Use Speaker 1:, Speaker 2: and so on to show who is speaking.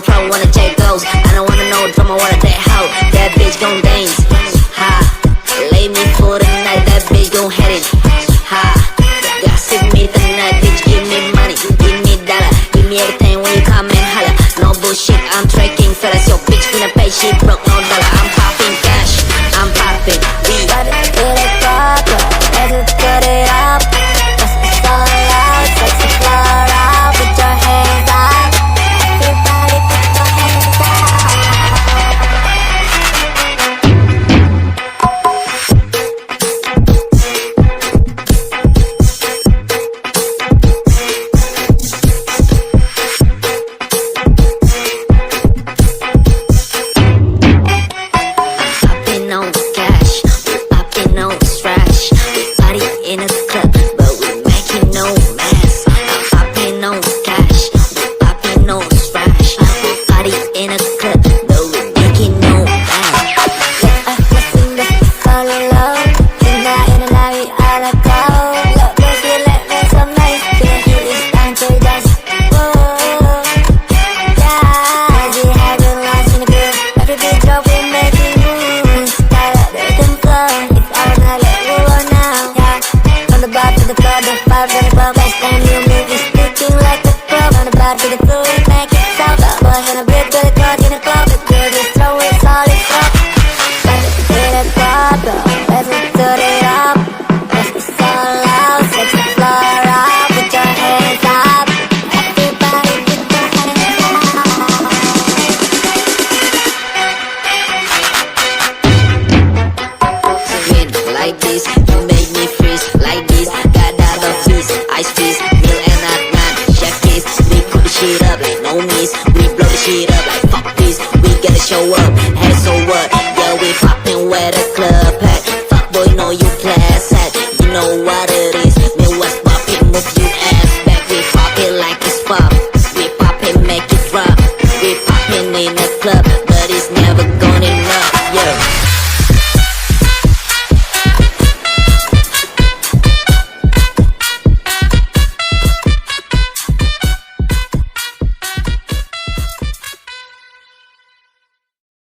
Speaker 1: problem, wanna take those. I don't wanna know drama, wanna that hoe. That bitch gon' dance. Ha, lay me for the night, that bitch gon' hit it. Ha, gossip me tonight, bitch, give me money, give me dollar, give me everything when you come and holla. No bullshit, I'm tracking fellas, your bitch finna pay, she broke, no dollar. I'm popping cash, I'm popping weed.
Speaker 2: Got it, get it proper, let's put it up. It's all out, sexy floor out, put your hands up. Everybody put your hands up.
Speaker 1: Popping on cash, we popping on trash. We party in a club, but we making no mess. I'm popping on cash, we popping on trash. We party in a club, but we making no mess.
Speaker 2: Let's sing this all alone. Tonight, we all go. Look, baby, let me some nice. It's time to dance. Whoa, yeah, we having lots in the groove. Every beat drop, we making moves. Got up, they can flow. It's all night, let me roll now. Yeah, from the bar to the club, the vibe in the club. Last time you move, it's sticking like a pro. From the bar to the floor, we make it sound. Boys in a big, good club in the club. It's good, it's throw it solid up. Let's get it proper, let's put it up. It's all out, sexy floor out, put your hands up. Everybody put your hands up.
Speaker 1: Swing like this,